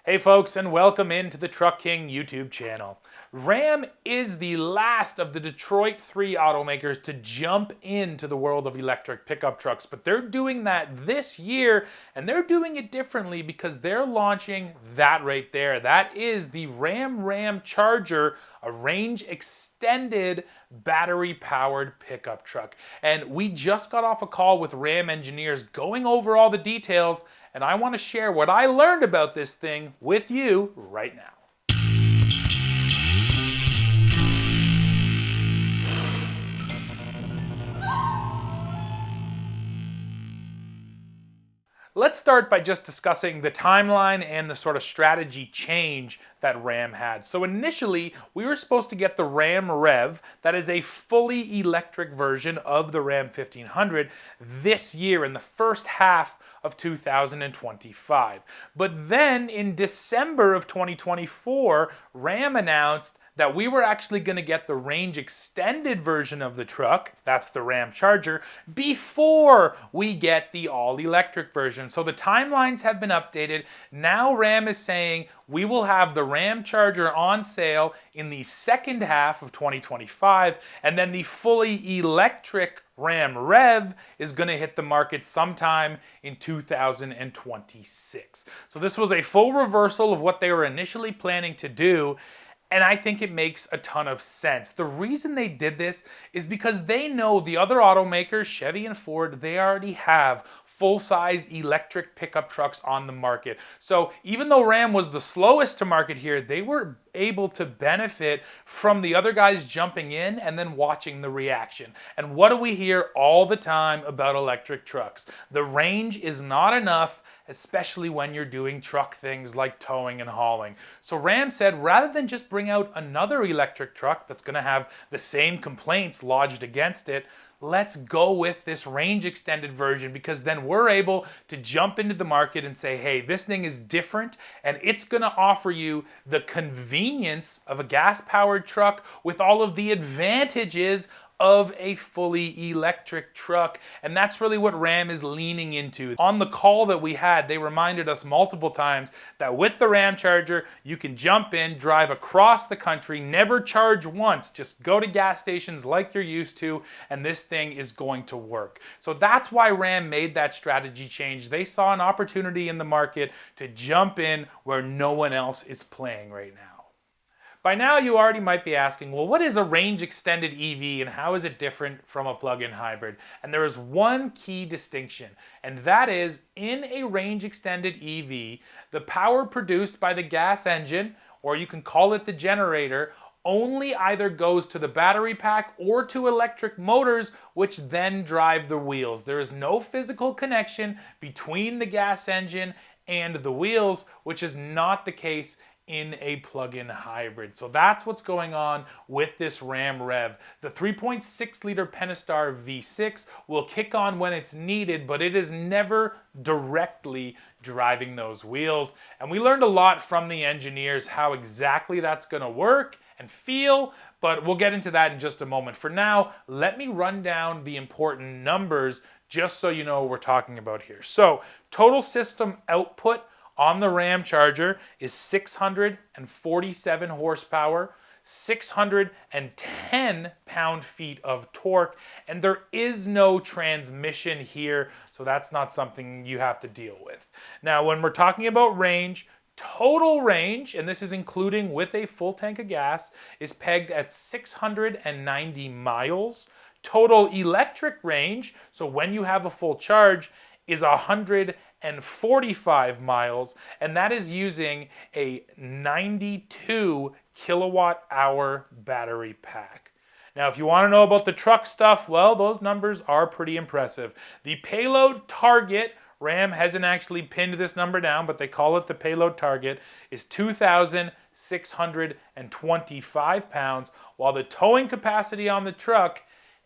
Hey folks, and welcome into the Truck King YouTube channel. Ram is the last of the Detroit 3 automakers to jump into the world of electric pickup trucks, but they're doing that this year, and they're doing it differently because they're launching that right there. That is the Ram RamCharger, a range extended battery powered pickup truck. And we just got off a call with Ram engineers going over all the details, and I want to share what I learned about this thing with you right now. Let's start by just discussing the timeline and the sort of strategy change that Ram had. So initially, we were supposed to get the Ram Rev, that is a fully electric version of the Ram 1500, this year in the first half of 2025. But then in December of 2024, Ram announced that we were actually going to get the range extended version of the truck, that's the RamCharger, before we get the all-electric version. So the timelines have been updated. Now Ram is saying we will have the RamCharger on sale in the second half of 2025, and then the fully electric Ram Rev is going to hit the market sometime in 2026. So this was a full reversal of what they were initially planning to do. And I think it makes a ton of sense. The reason they did this is because they know the other automakers, Chevy and Ford, they already have full-size electric pickup trucks on the market. So even though Ram was the slowest to market here, they were able to benefit from the other guys jumping in and then watching the reaction. And what do we hear all the time about electric trucks? The range is not enough, especially when you're doing truck things like towing and hauling. So Ram said, rather than just bring out another electric truck that's going to have the same complaints lodged against it, let's go with this range extended version, because then we're able to jump into the market and say, hey, this thing is different and it's going to offer you the convenience of a gas powered truck with all of the advantages of a fully electric truck. And that's really what Ram is leaning into. On the call that we had, they reminded us multiple times that with the RamCharger, you can jump in, drive across the country, never charge once, just go to gas stations like you're used to, and this thing is going to work. So that's why Ram made that strategy change. They saw an opportunity in the market to jump in where no one else is playing right now. By now you already might be asking, well, what is a range extended EV and how is it different from a plug-in hybrid? And there is one key distinction, and that is in a range extended EV, the power produced by the gas engine, or you can call it the generator, only either goes to the battery pack or to electric motors, which then drive the wheels. There is no physical connection between the gas engine and the wheels, which is not the case in a plug-in hybrid. So that's what's going on with this Ram Rev. The 3.6 liter Pentastar V6 will kick on when it's needed, but it is never directly driving those wheels. And we learned a lot from the engineers how exactly that's going to work and feel, but we'll get into that in just a moment. For now, let me run down the important numbers just so you know what we're talking about here. So total system output on the RamCharger is 647 horsepower, 610 pound-feet of torque, and there is no transmission here, so that's not something you have to deal with. Now, when we're talking about range, total range, and this is including with a full tank of gas, is pegged at 690 miles. Total electric range, so when you have a full charge, is 145 miles, and that is using a 92 kilowatt hour battery pack. Now, if you want to know about the truck stuff, well, those numbers are pretty impressive. The payload target, Ram hasn't actually pinned this number down, but they call it the payload target, is 2,625 pounds, while the towing capacity on the truck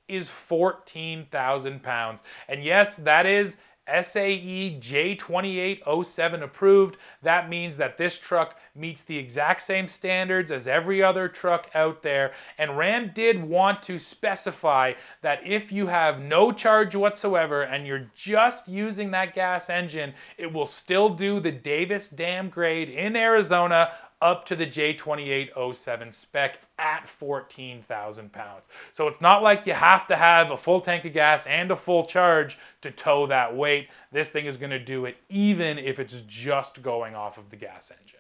is 14,000 pounds. And yes, that is SAE J2807 approved. That means that this truck meets the exact same standards as every other truck out there. And Ram did want to specify that if you have no charge whatsoever and you're just using that gas engine, it will still do the Davis Dam grade in Arizona up to the J2807 spec at 14,000 pounds. So it's not like you have to have a full tank of gas and a full charge to tow that weight. This thing is going to do it even if it's just going off of the gas engine.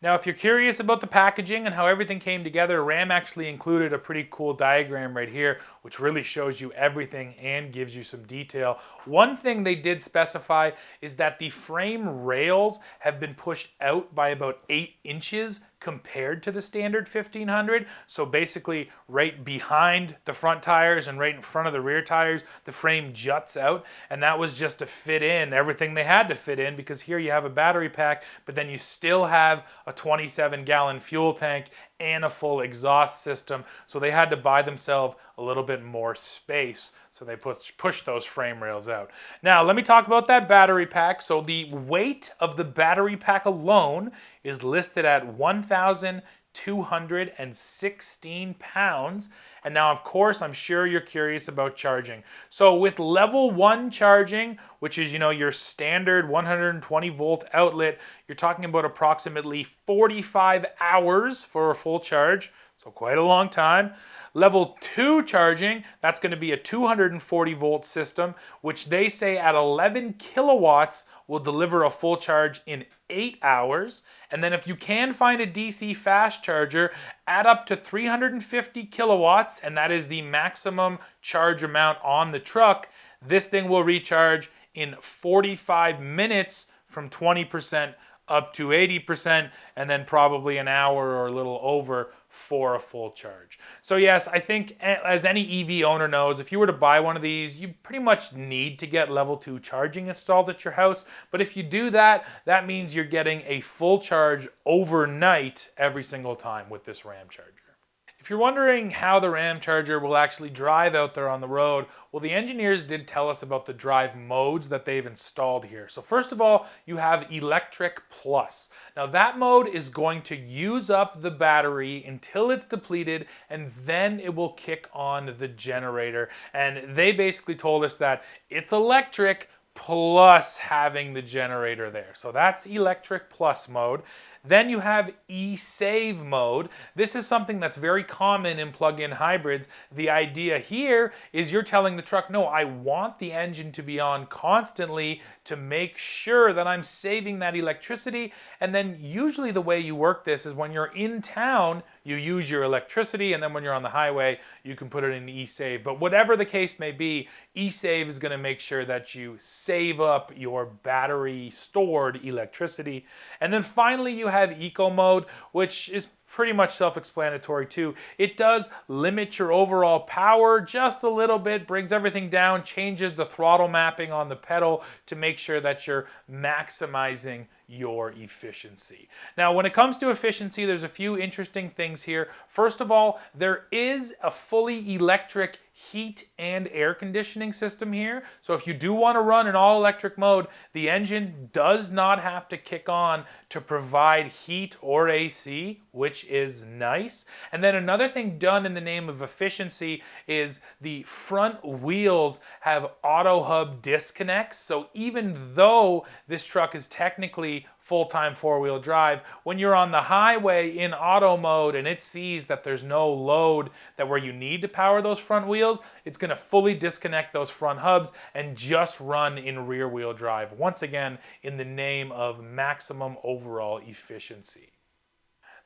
Now, if you're curious about the packaging and how everything came together, Ram actually included a pretty cool diagram right here, which really shows you everything and gives you some detail. One thing they did specify is that the frame rails have been pushed out by about 8 inches compared to the standard 1500. So basically right behind the front tires and right in front of the rear tires, the frame juts out, and that was just to fit in everything they had to fit in, because here you have a battery pack, but then you still have a 27-gallon fuel tank and a full exhaust system. So they had to buy themselves a little bit more space. So they push those frame rails out. Now, let me talk about that battery pack. So the weight of the battery pack alone is listed at 1,216 pounds. And now, of course, I'm sure you're curious about charging. So with level 1 charging, which is, your standard 120 volt outlet, you're talking about approximately 45 hours for a full charge. So quite a long time. Level 2 charging, that's going to be a 240 volt system, which they say at 11 kilowatts will deliver a full charge in 8 hours. And then if you can find a DC fast charger, add up to 350 kilowatts, and that is the maximum charge amount on the truck. This thing will recharge in 45 minutes from 20% up to 80%, and then probably an hour or a little over for a full charge. So yes, I think as any EV owner knows, if you were to buy one of these, you pretty much need to get level 2 charging installed at your house. But if you do that, that means you're getting a full charge overnight every single time with this Ram Charger. If you're wondering how the Ram Charger will actually drive out there on the road, well, the engineers did tell us about the drive modes that they've installed here. So first of all, you have Electric Plus. Now that mode is going to use up the battery until it's depleted, and then it will kick on the generator. And they basically told us that it's electric plus having the generator there. So that's Electric Plus mode. Then you have e-save mode. This is something that's very common in plug-in hybrids. The idea here is you're telling the truck, no, I want the engine to be on constantly to make sure that I'm saving that electricity. And then usually the way you work this is when you're in town, you use your electricity, and then when you're on the highway, you can put it in e-save. But whatever the case may be, e-save is going to make sure that you save up your battery stored electricity. And then finally, you have eco mode, which is pretty much self-explanatory too. It does limit your overall power just a little bit, brings everything down, changes the throttle mapping on the pedal to make sure that you're maximizing your efficiency. Now, when it comes to efficiency, there's a few interesting things here. First of all, there is a fully electric heat and air conditioning system here. So if you do want to run an all-electric mode, the engine does not have to kick on to provide heat or AC, which is nice. And then another thing done in the name of efficiency is the front wheels have auto hub disconnects. So even though this truck is technically full-time four-wheel drive, when you're on the highway in auto mode and it sees that there's no load that where you need to power those front wheels, it's going to fully disconnect those front hubs and just run in rear-wheel drive, once again in the name of maximum overall efficiency.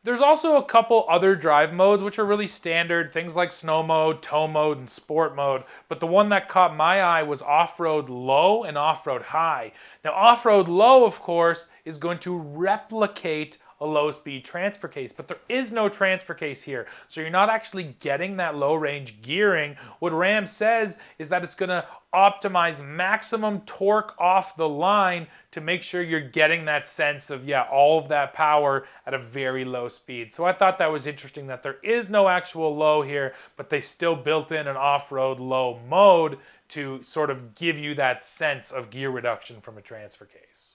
There's also a couple other drive modes which are really standard, things like snow mode, tow mode, and sport mode, but the one that caught my eye was off-road low and off-road high. Now off-road low, of course, is going to replicate a low-speed transfer case, but there is no transfer case here. So you're not actually getting that low-range gearing. What Ram says is that it's going to optimize maximum torque off the line to make sure you're getting that sense of, yeah, all of that power at a very low speed. So I thought that was interesting that there is no actual low here, but they still built in an off-road low mode to sort of give you that sense of gear reduction from a transfer case.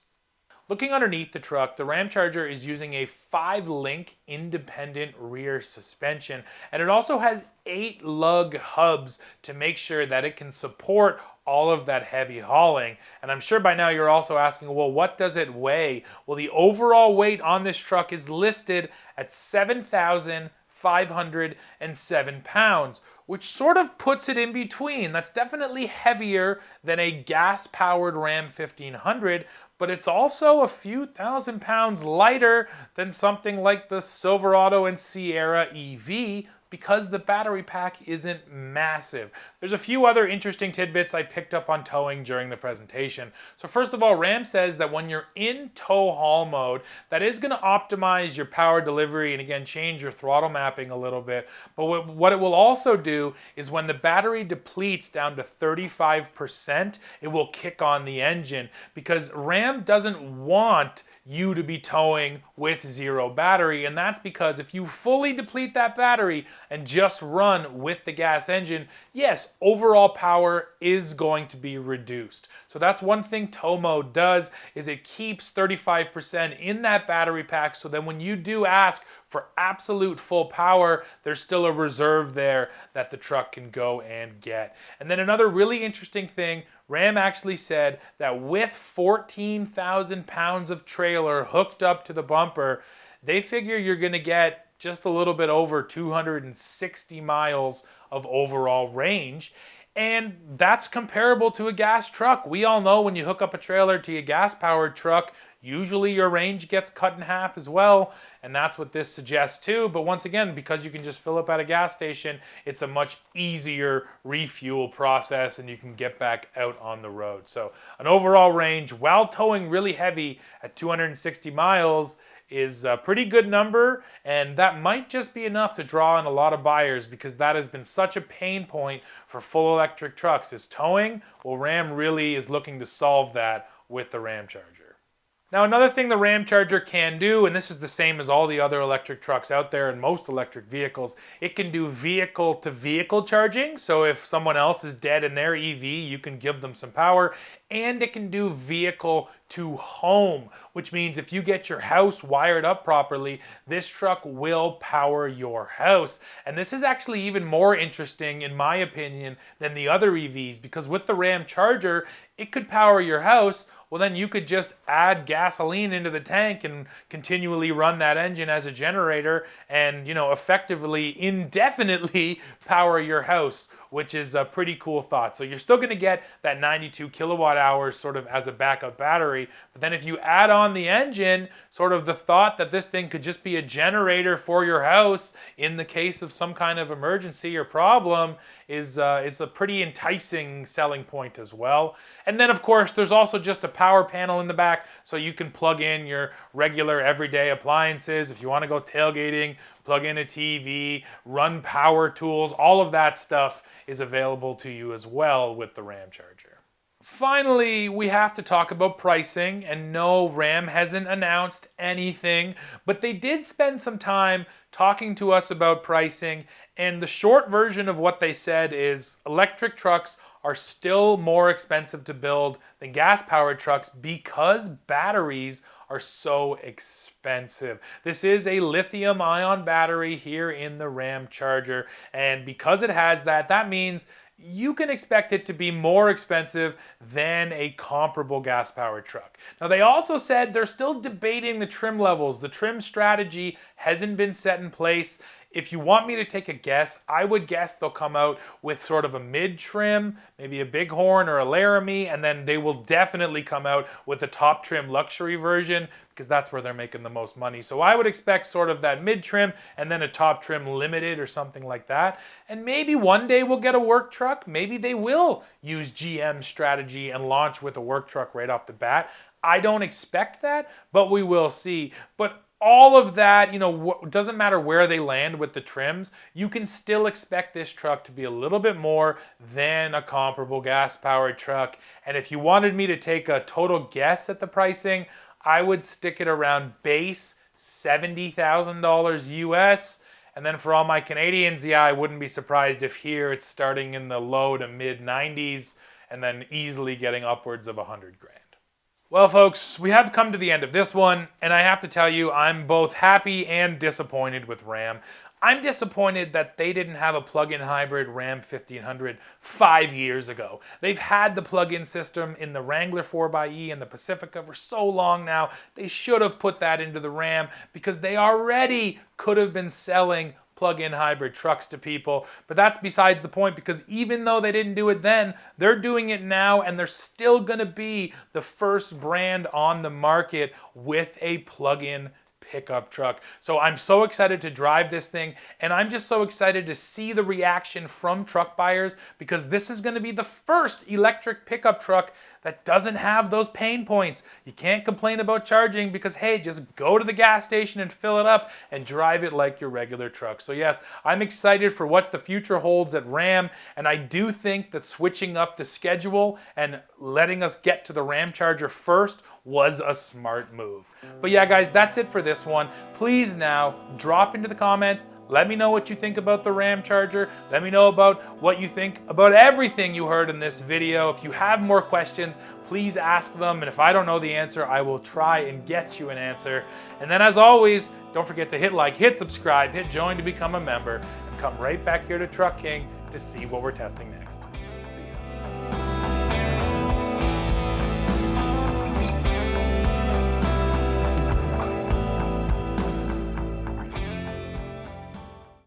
Looking underneath the truck, the RamCharger is using a 5-link independent rear suspension, and it also has 8 lug hubs to make sure that it can support all of that heavy hauling. And I'm sure by now you're also asking, well, what does it weigh? Well, the overall weight on this truck is listed at 7,507 pounds, which sort of puts it in between. That's definitely heavier than a gas-powered Ram 1500, but it's also a few thousand pounds lighter than something like the Silverado and Sierra EV, because the battery pack isn't massive. There's a few other interesting tidbits I picked up on towing during the presentation. So first of all, Ram says that when you're in tow haul mode, that is going to optimize your power delivery and again change your throttle mapping a little bit. But what it will also do is when the battery depletes down to 35%, it will kick on the engine, because Ram doesn't want you to be towing with zero battery, and that's because if you fully deplete that battery and just run with the gas engine, yes, overall power is going to be reduced. So that's one thing tow mode does, is it keeps 35% in that battery pack, so then when you do ask for absolute full power, there's still a reserve there that the truck can go and get. And then another really interesting thing, Ram actually said that with 14,000 pounds of trailer hooked up to the bumper, they figure you're going to get just a little bit over 260 miles of overall range. And that's comparable to a gas truck. We all know when you hook up a trailer to a gas-powered truck, usually your range gets cut in half as well, and that's what this suggests too. But once again, because you can just fill up at a gas station, it's a much easier refuel process and you can get back out on the road. So an overall range, while towing really heavy at 260 miles, is a pretty good number, and that might just be enough to draw in a lot of buyers, because that has been such a pain point for full electric trucks is towing. Well, Ram really is looking to solve that with the RamCharger. Now, another thing the RamCharger can do, and this is the same as all the other electric trucks out there and most electric vehicles, it can do vehicle-to-vehicle charging. So if someone else is dead in their EV, you can give them some power. And it can do vehicle-to-home, which means if you get your house wired up properly, this truck will power your house. And this is actually even more interesting, in my opinion, than the other EVs, because with the RamCharger, it could power your house. Well, then you could just add gasoline into the tank and continually run that engine as a generator and, you know, effectively, indefinitely power your house, which is a pretty cool thought. So you're still going to get that 92 kilowatt hours sort of as a backup battery. But then if you add on the engine, sort of the thought that this thing could just be a generator for your house in the case of some kind of emergency or problem is a pretty enticing selling point as well. And then, of course, there's also just a power panel in the back, so you can plug in your regular everyday appliances. If you want to go tailgating, plug in a TV, run power tools, all of that stuff is available to you as well with the RamCharger. Finally, we have to talk about pricing, and no, Ram hasn't announced anything, but they did spend some time talking to us about pricing, and the short version of what they said is electric trucks are still more expensive to build than gas-powered trucks because batteries are so expensive. This is a lithium-ion battery here in the RamCharger, and because it has that, that means you can expect it to be more expensive than a comparable gas-powered truck. Now, they also said they're still debating the trim levels. The trim strategy hasn't been set in place. If you want me to take a guess, I would guess they'll come out with sort of a mid-trim, maybe a Bighorn or a Laramie, and then they will definitely come out with a top trim luxury version, because that's where they're making the most money. So I would expect sort of that mid-trim and then a top trim limited or something like that. And maybe one day we'll get a work truck. Maybe they will use GM strategy and launch with a work truck right off the bat. I don't expect that, but we will see. But all of that, doesn't matter where they land with the trims, you can still expect this truck to be a little bit more than a comparable gas-powered truck. And if you wanted me to take a total guess at the pricing, I would stick it around base $70,000 US. And then for all my Canadians, yeah, I wouldn't be surprised if here it's starting in the low to mid 90s and then easily getting upwards of 100 grand. Well, folks, we have come to the end of this one, and I have to tell you, I'm both happy and disappointed with Ram. I'm disappointed that they didn't have a plug-in hybrid Ram 1500 5 years ago. They've had the plug-in system in the Wrangler 4xe and the Pacifica for so long now. They should have put that into the Ram because they already could have been selling plug-in hybrid trucks to people. But that's besides the point, because even though they didn't do it then, they're doing it now, and they're still going to be the first brand on the market with a plug-in pickup truck. So I'm so excited to drive this thing, and I'm just so excited to see the reaction from truck buyers, because this is going to be the first electric pickup truck that doesn't have those pain points. You can't complain about charging because, hey, just go to the gas station and fill it up and drive it like your regular truck. So yes, I'm excited for what the future holds at Ram, and I do think that switching up the schedule and letting us get to the RamCharger first was a smart move. But yeah, guys, that's it for this one. Please now drop into the comments. Let me know what you think about the RamCharger. Let me know about what you think about everything you heard in this video. If you have more questions, please ask them. And if I don't know the answer, I will try and get you an answer. And then as always, don't forget to hit like, hit subscribe, hit join to become a member, and come right back here to Truck King to see what we're testing next.